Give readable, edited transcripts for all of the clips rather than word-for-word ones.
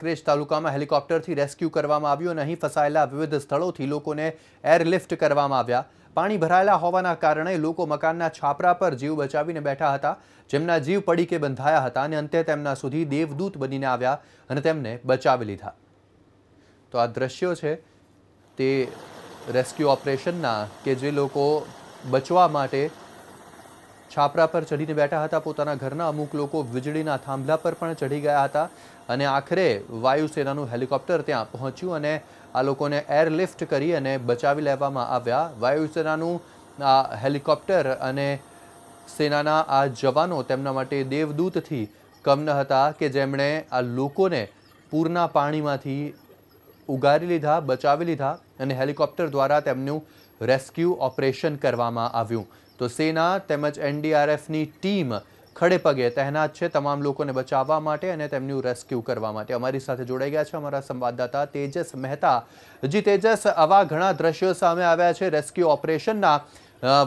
કાંકરેજ તાલુકામાં હેલિકોપ્ટરથી રેસ્ક્યુ કરવામાં આવ્યું અને અહીં ફસાયેલા વિવિધ સ્થળોથી લોકોને એરલિફ્ટ કરવામાં આવ્યા। પાણી ભરાયેલા હોવાના કારણે લોકો મકાનના છાપરા પર જીવ બચાવીને બેઠા હતા, જેમના જીવ પડીકે બંધાયા હતા અને અંતે તેમના સુધી દેવદૂત બનીને આવ્યા અને તેમને બચાવી લીધા। તો આ દ્રશ્યો છે તે રેસ્ક્યુ ઓપરેશનના કે જે લોકો બચવા માટે છાપરા પર ચઢીને બેઠા હતા। પોતાના ઘરના અમુક લોકો વીજળીના થાંભલા પર પણ ચઢી ગયા હતા અને આખરે વાયુસેનાનું હેલિકોપ્ટર ત્યાં પહોંચ્યું અને આ લોકોને એરલિફ્ટ કરી અને બચાવી લેવામાં આવ્યા। વાયુસેનાનું આ હેલિકોપ્ટર અને સેનાના આ જવાનો તેમના માટે દેવદૂતથી કમ ન હતા કે જેમણે આ લોકોને પૂરના પાણીમાંથી ઉગારી લીધા, બચાવી લીધા અને હેલિકોપ્ટર દ્વારા તેમનું રેસ્ક્યુ ઓપરેશન કરવામાં આવ્યું। તો સેના તેમજ એનડીઆરએફની ટીમ ખડે પગે તહેનાત છે તમામ લોકોને બચાવવા માટે અને તેમનું રેસ્ક્યુ કરવા માટે। અમારી સાથે જોડાઈ ગયા છે અમારા સંવાદદાતા તેજસ મહેતા। જી તેજસ, આવા ઘણા દ્રશ્યો સામે આવ્યા છે રેસ્ક્યુ ઓપરેશનના।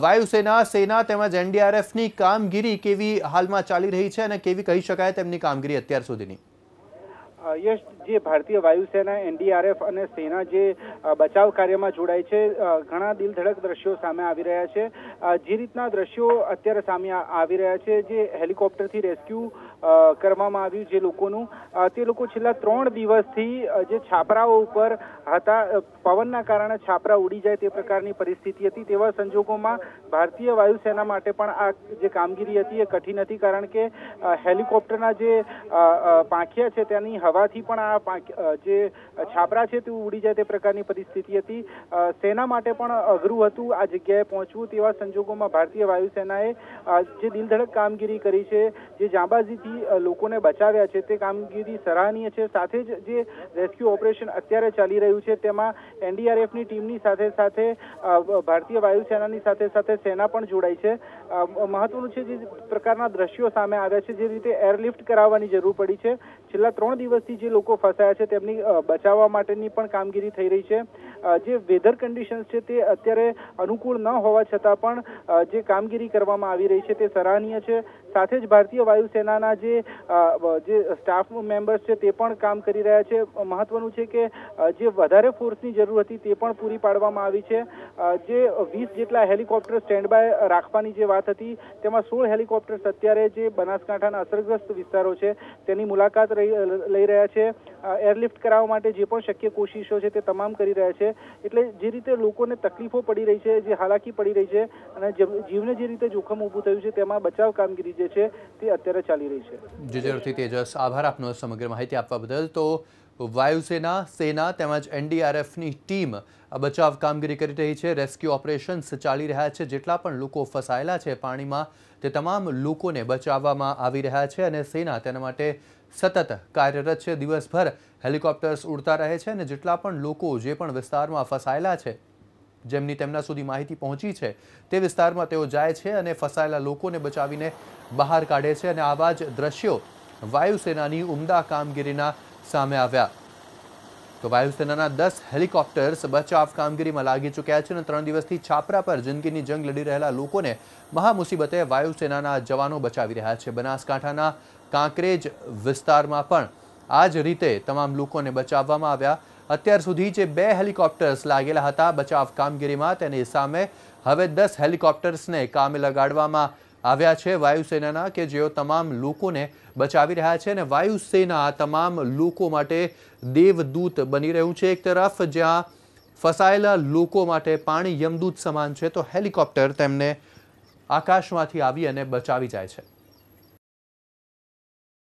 વાયુસેના, સેના તેમજ એનડીઆરએફની કામગીરી કેવી હાલમાં ચાલી રહી છે અને કેવી કહી શકાય તેમની કામગીરી અત્યાર સુધીની? યશ, જે ભારતીય વાયુસેના, એનડીઆરએફ અને સેના જે બચાવ કાર્યમાં જોડાય છે, ઘણા દિલધડક દ્રશ્યો સામે આવી રહ્યા છે। જે રીતના દ્રશ્યો અત્યારે સામે આવી રહ્યા છે, જે હેલિકોપ્ટરથી રેસ્ક્યુ કરવામાં આવ્યું જે લોકોનું, તે લોકો છેલ્લા 3 દિવસથી જે છાપરાઓ ઉપર હતા, પવનના કારણે છાપરા ઉડી જાય તે પ્રકારની પરિસ્થિતિ હતી। તેવા સંજોગોમાં ભારતીય વાયુસેના માટે પણ આ જે કામગીરી હતી એ કઠિન હતી, કારણ કે હેલિકોપ્ટરના જે પાંખિયા છે તેની હવાથી પણ આ જે છાપરા છે તે ઉડી જાય તે પ્રકારની પરિસ્થિતિ હતી। સેના માટે પણ અઘરું હતું આ જગ્યાએ પહોંચવું। તેવા સંજોગોમાં ભારતીય વાયુસેનાએ જે દિલધડક કામગીરી કરી છે, જે જાંબાજીથી લોકોને બચાવ્યા છે, તે કામગીરી સરાહનીય છે। સાથે જ જે રેસ્ક્યુ ઓપરેશન અત્યારે ચાલી રહ્યું છે તેમાં એનડીઆરએફની ટીમની સાથે સાથે ભારતીય વાયુસેનાની સાથે સાથે સેના પણ જોડાઈ છે। મહત્વનું છે જે પ્રકારના દ્રશ્યો સામે આવ્યા છે, જે રીતે એરલિફ્ટ કરાવવાની જરૂર પડી છે, છેલ્લા 3 દિવસથી જે લોકો ફસાયા છે તેમની બચાવવા માટેની પણ કામગીરી થઈ રહી છે। જે વેધર કન્ડિશન્સ છે તે અત્યારે અનુકૂળ ન હોવા છતાં પણ જે કામગીરી કરવામાં આવી રહી છે તે સરાહનીય છે। સાથે જ ભારતીય વાયુસેનાના જે સ્ટાફ મેમ્બર્સ છે તે પણ કામ કરી રહ્યા છે। મહત્વનું છે કે જે વધારે ફોર્સની જરૂર હતી તે પણ પૂરી પાડવામાં આવી છે। જે 20 જેટલા હેલિકોપ્ટર સ્ટેન્ડ બાય રાખવાની જે વાત હતી, તેમાં 16 હેલિકોપ્ટર્સ અત્યારે જે બનાસકાંઠાના અસરગ્રસ્ત વિસ્તારો છે તેની મુલાકાત લઈ રહ્યા છે। એરલિફ્ટ કરાવવા માટે જે પણ શક્ય કોશિશો છે તે તમામ કરી રહ્યા છે। એટલે જે રીતે લોકોને તકલીફો પડી રહી છે, જે હાલાકી પડી રહી છે અને જીવને જે રીતે જોખમ ઊભું થયું છે તેમાં બચાવ કામગીરી જે છે તે અત્યારે ચાલી રહી છે। જી જરૂરથી તેજસ, આભાર આપનો સમગ્ર માહિતી આપવા બદલ। તો વાયુસેના, સેના તેમજ એનડીઆરએફની ટીમ આ બચાવ કામગીરી કરી રહી છે, રેસ્ક્યુ ઓપરેશન્સ ચાલી રહ્યા છે। જેટલા પણ લોકો ફસાયેલા છે પાણીમાં તે તમામ લોકોને બચાવવામાં આવી રહ્યા છે અને સેના તેના માટે સતત કાર્યરત છે। દિવસભર હેલિકોપ્ટર્સ ઉડતા રહે છે અને જેટલા પણ લોકો જે પણ વિસ્તારમાં ફસાયેલા છે, જેમની તેમના સુધી માહિતી પહોંચી છે, તે વિસ્તારમાં તેઓ જાય છે અને ફસાયેલા લોકોને બચાવીને બહાર કાઢે છે અને આવા જ દ્રશ્યો વાયુસેનાની ઉમદા કામગીરીના સામે આવ્યા। તો વાયુસેનાના 10 હેલિકોપ્ટર્સ બચાવ કામગીરીમાં લાગી ચૂક્યા છે અને 3 દિવસથી છાપરા પર જિંદગીની જંગ લડી રહેલા લોકોને મહામુસીબતે વાયુસેનાના જવાનો બચાવી રહ્યા છે। બનાસકાંઠાના કાંકરેજ વિસ્તારમાં પણ આ જ રીતે તમામ લોકોને બચાવવામાં આવ્યા। અત્યાર સુધી જે 2 હેલિકોપ્ટર્સ લાગેલા હતા બચાવ કામગીરીમાં, તેની સામે હવે 10 હેલિકોપ્ટર્સને કામે લગાડવામાં આવ્યા છે વાયુસેનાના, કે જેઓ તમામ લોકોને બચાવી રહ્યા છે અને વાયુસેના તમામ લોકો માટે દેવદૂત બની રહ્યું છે। એક તરફ જ્યાં ફસાયેલા લોકો માટે પાણી યમદૂત સમાન છે, તો હેલિકોપ્ટર તેમને આકાશમાંથી આવી અને બચાવી જાય છે।